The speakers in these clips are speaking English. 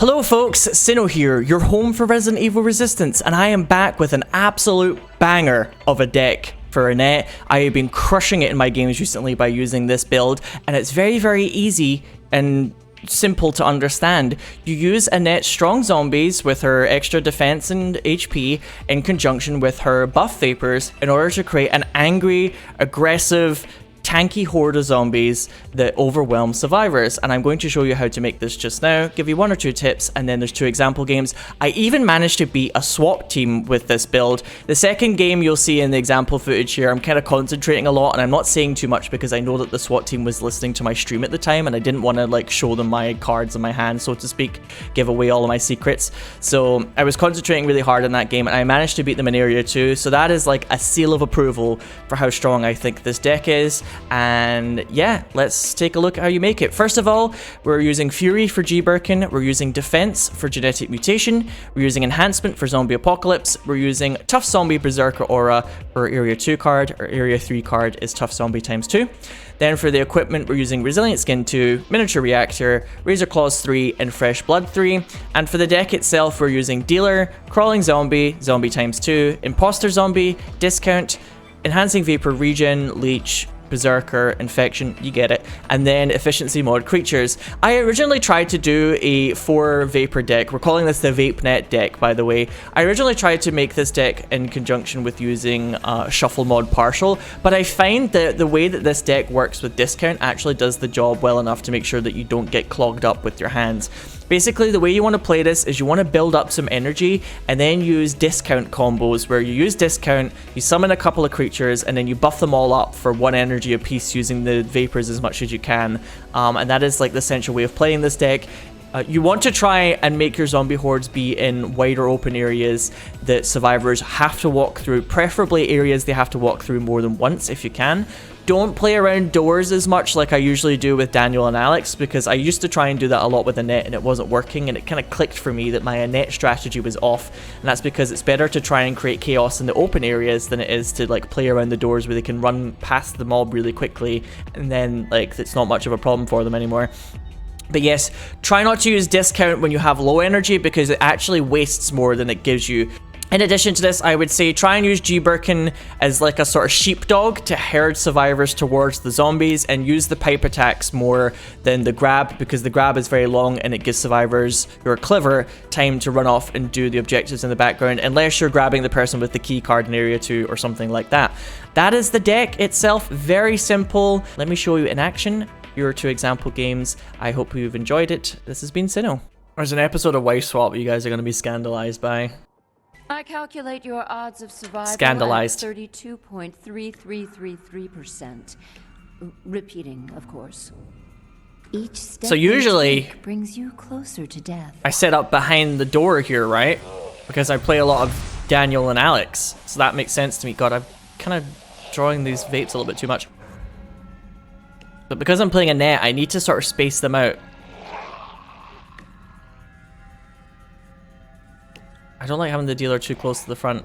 Hello folks, Sinow here, your home for Resident Evil Resistance, and I am back with an absolute banger of a deck for Annette. I have been crushing it in my games recently by using this build, and it's very easy and simple to understand. You use Annette's strong zombies with her extra defense and HP in conjunction with her buff vapors in order to create an angry, aggressive, tanky horde of zombies that overwhelm survivors, and I'm going to show you how to make this just now, give you one or two tips, and then there's two example games. I even managed to beat a Swat team with this build. The second game you'll see in the example footage here, I'm kind of concentrating a lot and I'm not saying too much because I know that the SWAT team was listening to my stream at the time and I didn't want to like show them my cards in my hand, so to speak, give away all of my secrets. So I was concentrating really hard on that game and I managed to beat them in area 2, so that is like a seal of approval for how strong I think this deck is. And yeah, let's take a look at how you make it. First of all, we're using Fury for G-Birkin, we're using Defense for Genetic Mutation, we're using Enhancement for Zombie Apocalypse, we're using Tough Zombie Berserker Aura for Area 2 card, or Area 3 card is Tough Zombie ×2. Then for the equipment, we're using Resilient Skin 2, Miniature Reactor, Razor Claws 3, and Fresh Blood 3. And for the deck itself, we're using Dealer, Crawling Zombie, Zombie ×2, Imposter Zombie, Discount, Enhancing Vapor Regen, Leech, Berserker, Infection, you get it, and then Efficiency Mod Creatures. I originally tried to do a 4 Vapor deck. We're calling this the Vapenette deck, by the way. I originally tried to make this deck in conjunction with using Shuffle Mod Partial, but I find that the way that this deck works with Discount actually does the job well enough to make sure that you don't get clogged up with your hands. Basically, the way you want to play this is you want to build up some energy and then use discount combos where you use discount, you summon a couple of creatures, and then you buff them all up for 1 energy apiece using the vapors as much as you can. And that is like the essential way of playing this deck. You want to try and make your zombie hordes be in wider open areas that survivors have to walk through, preferably areas they have to walk through more than once if you can. Don't play around doors as much like I usually do with Daniel and Alex, because I used to try and do that a lot with Annette and it wasn't working, and it kind of clicked for me that my Annette strategy was off, and that's because it's better to try and create chaos in the open areas than it is to like play around the doors where they can run past the mob really quickly and then like it's not much of a problem for them anymore. But yes, try not to use discount when you have low energy because it actually wastes more than it gives you. In addition to this, I would say try and use G-Birkin as like a sort of sheepdog to herd survivors towards the zombies, and use the pipe attacks more than the grab, because the grab is very long and it gives survivors who are clever time to run off and do the objectives in the background, unless you're grabbing the person with the key card in area 2 or something like that. That is the deck itself, very simple. Let me show you in action your 2 example games. I hope you've enjoyed it. This has been Sinow. There's an episode of Wife Swap you guys are going to be scandalized by. I calculate your odds of survival Scandalized. at 32.3333%. Repeating, of course. Each step so usually brings you closer to death. I set up behind the door here, right? Because I play a lot of Daniel and Alex, so that makes sense to me. God, I'm kind of drawing these vapes a little bit too much. But because I'm playing Annette, I need to sort of space them out. I don't like having the dealer too close to the front.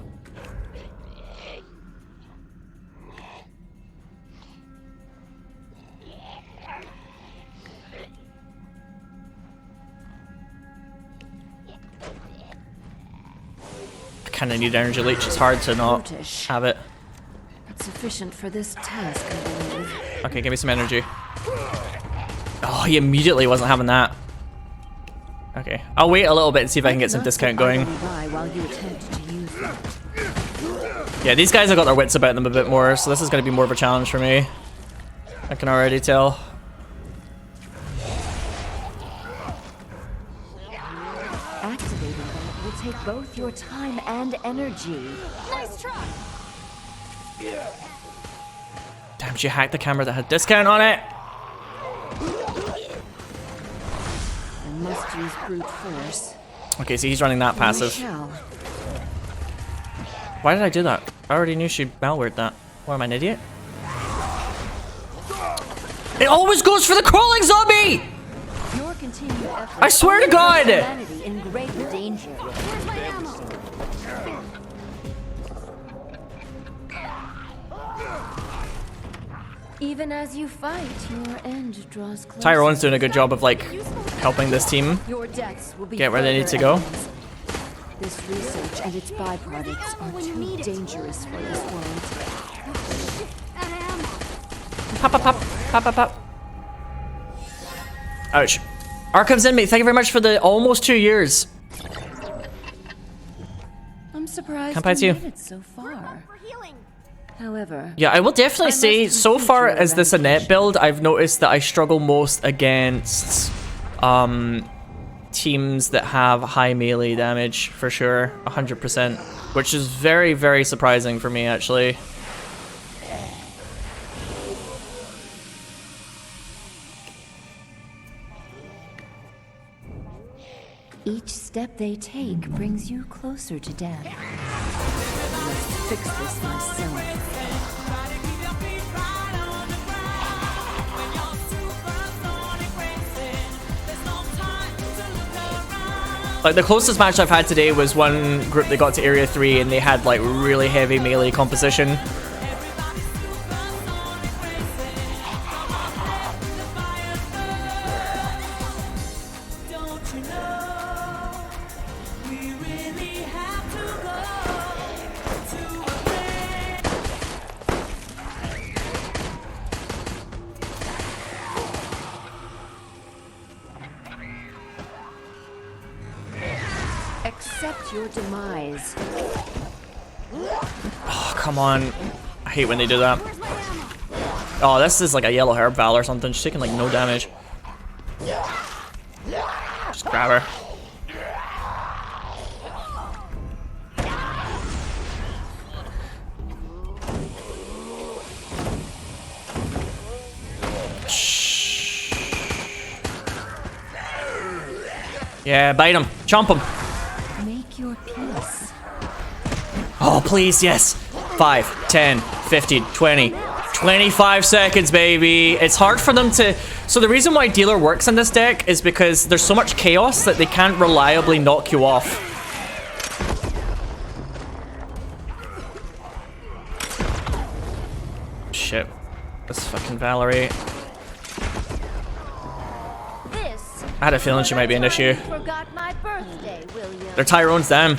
I kind of need energy leech. It's hard to not have it. Not sufficient for this task, I believe. Okay, give me some energy. Oh, he immediately wasn't having that. Okay, I'll wait a little bit and see if I can get some discount going. Yeah, these guys have got their wits about them a bit more, so this is going to be more of a challenge for me. I can already tell. Activating them will take both your time and energy. Nice try. Damn, she hacked the camera that had discount on it. Must use brute force. Okay, so he's running that passive. Why did I do that? I already knew she malwared that. What, am I an idiot? It always goes for the crawling zombie! Your continued effort, I swear to God! In great danger. Where's my ammo? Even as you fight, your end draws closer. Tyrone's doing a good job of like helping this team Your deaths will be get where they need to further go. evidence. This research and its byproducts are too dangerous for this world. Pop, pop, pop, pop, pop, pop. Ouch. Arkham's inmate, thank you very much for the almost 2 years. I'm surprised Can't fight you you. made it so far. However, Yeah, I will definitely say, so far as this Annette build, I've noticed that I struggle most against teams that have high melee damage, for sure, 100%, which is very, very surprising for me, actually. each step they take brings you closer to death. Let's fix this myself. Like, the closest match I've had today was one group that got to Area 3 and they had, like, really heavy melee composition. Accept your demise. Oh, come on. I hate when they do that. Oh, this is like a yellow herb val or something. She's taking like no damage. Just grab her. Shh. Yeah, bite him. Chomp him. Make your peace. Oh, please, yes. 5, 10, 15, 20, 25 seconds, baby. It's hard for them to... So the reason why Dealer works in this deck is because there's so much chaos that they can't reliably knock you off. Shit. This fucking Valerie. I had a feeling she might be an issue. Forgot my birthday, will you? Their Tyrone's down.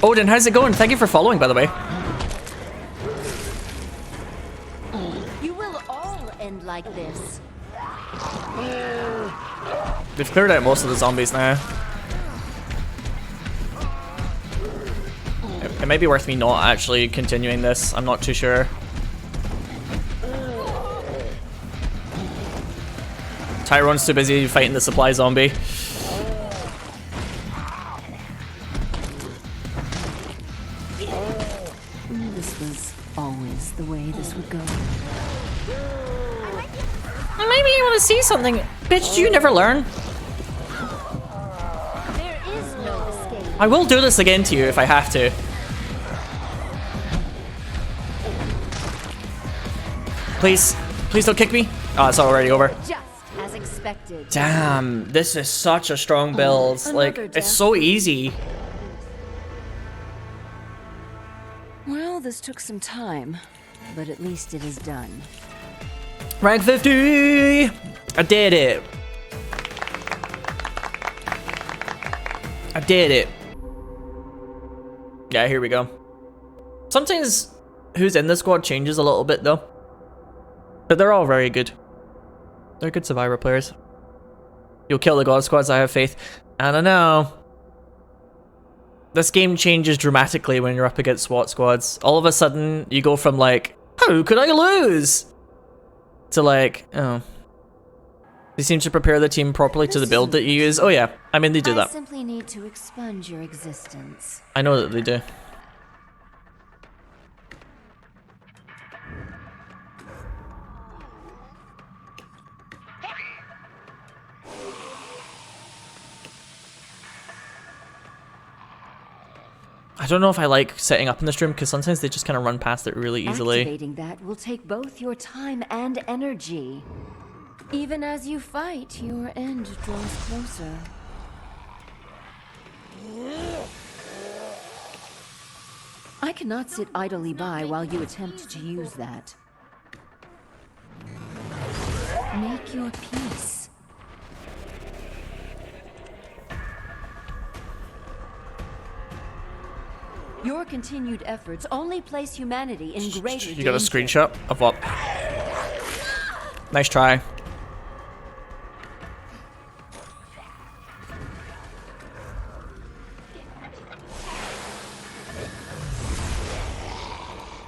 Odin, how's it going? Thank you for following, by the way. You will all end like this. They've cleared out most of the zombies now. It might be worth me not actually continuing this. I'm not too sure. Tyrone's too busy fighting the supply zombie. This was always the way this would go. Maybe you want to see something. Bitch, do you never learn? There is no escape. I will do this again to you if I have to. Please. Please don't kick me. Oh, it's already over. Just as expected. Damn, this is such a strong build. Like, it's so easy. Well, this took some time, but at least it is done. Rank 50! I did it. I did it. Yeah, here we go. Sometimes who's in the squad changes a little bit though. But they're all very good. They're good Survivor players. You'll kill the God Squads, I have faith. I don't know. This game changes dramatically when you're up against SWAT squads. All of a sudden, you go from like, how could I lose? To like, oh. They seem to prepare the team properly to the build that you use. Oh yeah, I mean they do that. I simply need to expunge your existence. I know that they do. I don't know if I like setting up in this room because sometimes they just kind of run past it really easily. Activating that will take both your time and energy. Even as you fight, your end draws closer. I cannot sit idly by while you attempt to use that. Make your peace. Your continued efforts only place humanity in greater danger. You got a screenshot of what? Nice try.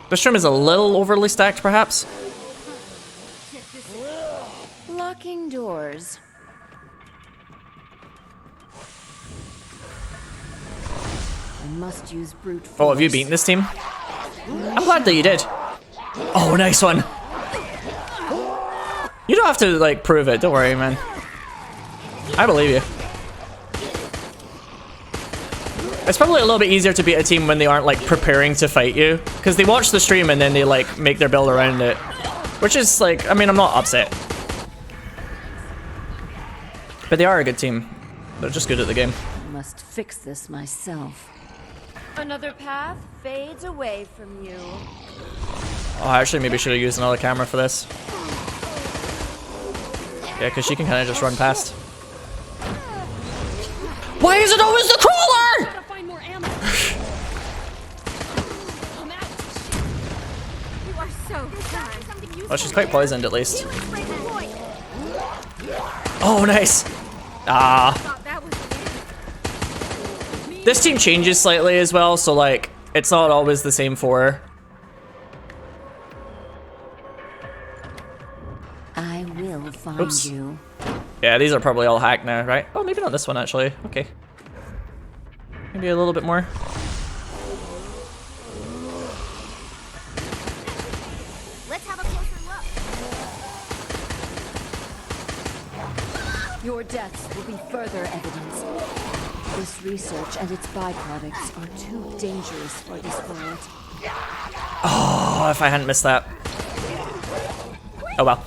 This room is a little overly stacked, perhaps. Locking doors. I must use brute force. Oh, have you beaten this team? I'm glad that you did. Oh, nice one. You don't have to, like, prove it. Don't worry, man. I believe you. It's probably a little bit easier to beat a team when they aren't, like, preparing to fight you. Because they watch the stream and then they, like, make their build around it. Which is, like, I mean, I'm not upset. But they are a good team. They're just good at the game. I must fix this myself. Another path fades away from you. Oh, I actually maybe should have used another camera for this. Yeah, because she can kind of just run past. Why is it always the crawler? Gotta find more ammo. I'm out. You are so fun. Oh, she's quite poisoned at least. Oh, nice. Ah. This team changes slightly as well, so like, it's not always the same for her. I will find you. Yeah, these are probably all hacked now, right? Oh, maybe not this one actually. Okay. Maybe a little bit more. Let's have a closer look. Your deaths will be further evidence. This research and its byproducts are too dangerous for this world. Oh, if I hadn't missed that. Oh well.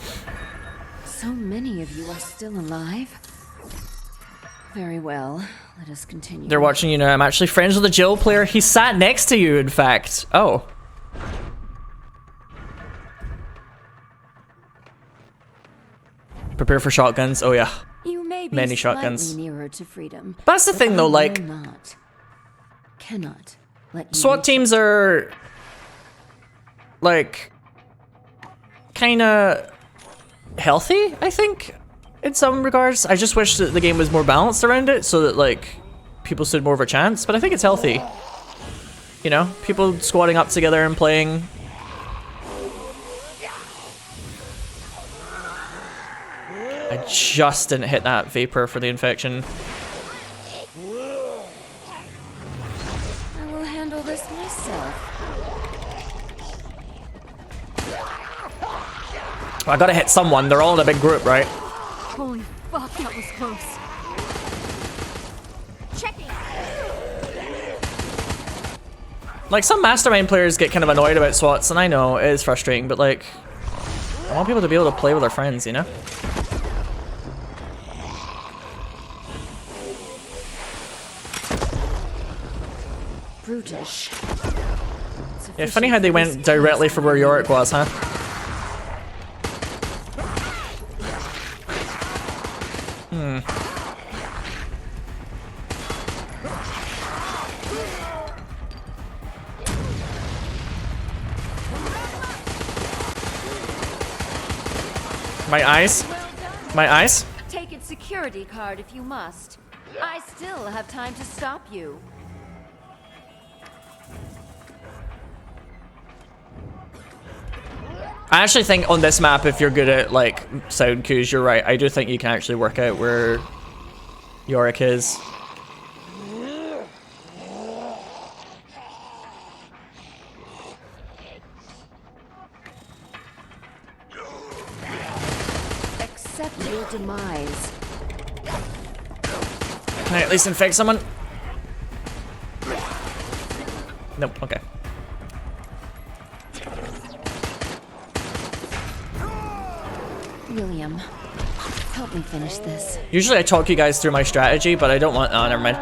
So many of you are still alive. Very well. Let us continue. They're watching you now. I'm actually friends with the Jill player. He sat next to you, in fact. Oh. Prepare for shotguns. Oh yeah. You may be Many slightly shotguns. nearer to freedom. That's the thing, I though, will like, cannot let you SWAT reach teams are like kind of healthy, I think, in some regards. I just wish that the game was more balanced around it so that like people stood more of a chance, but I think it's healthy. You know, people squatting up together and playing. I just didn't hit that vapor for the infection. I will handle this myself. I gotta hit someone. They're all in a big group, right? Holy fuck, that was close. Checking. Like, some mastermind players get kind of annoyed about SWATs, and I know it is frustrating, but like, I want people to be able to play with their friends, you know? Brutish. Yeah, funny how they went directly for where Yorick was, huh? My eyes? My eyes? Take its security card if you must. I still have time to stop you. I actually think on this map, if you're good at like sound cues, you're right. I do think you can actually work out where Yorick is. Accept your demise. Can I at least infect someone? Nope, okay. William, help me finish this. Usually I talk you guys through my strategy, but I don't want... Oh, never mind.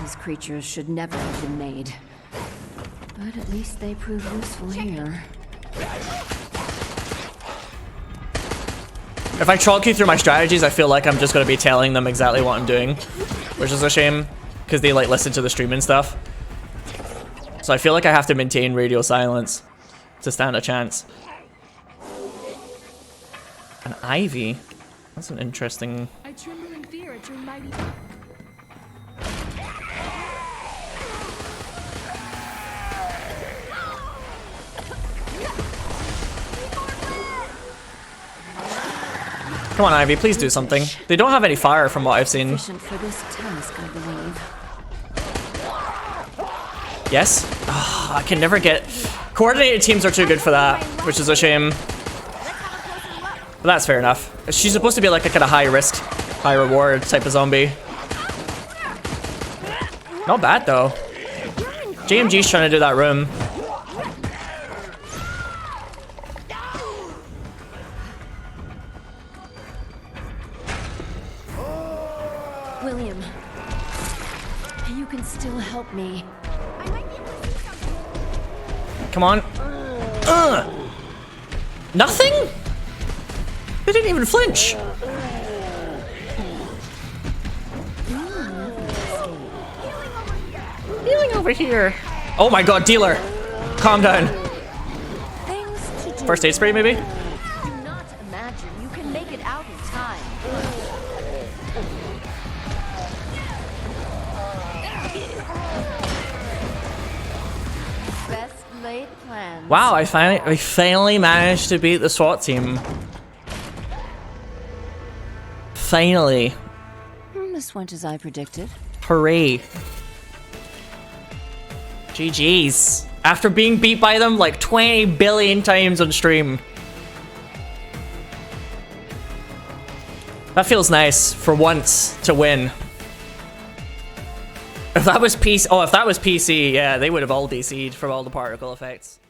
his creatures should never have been made. But at least they prove useful here. If I talk you through my strategies, I feel like I'm just going to be telling them exactly what I'm doing, which is a shame because they like listen to the stream and stuff. So I feel like I have to maintain radio silence to stand a chance. An ivy? That's an interesting... I tremble in fear at your mighty... Come on, Ivy, please do something. They don't have any fire from what I've seen. Efficient for this task, I believe. Yes? Oh, I can never get... Coordinated teams are too good for that, which is a shame. But that's fair enough. She's supposed to be like a kind of high risk, high reward type of zombie. Not bad though. JMG's trying to do that room. William, you can still help me. I might be able to see something. Come on. Nothing? They didn't even flinch. Healing over here. Oh my god, dealer. Calm down. Things to do. First aid spray, maybe? Do not imagine you can make it out in time. Best laid plans. Wow, I finally managed to beat the SWAT team. Finally. This went as I predicted. Hooray. GG's. After being beat by them like 20 billion times on stream. That feels nice for once to win. If that was PC, yeah, they would have all DC'd from all the particle effects.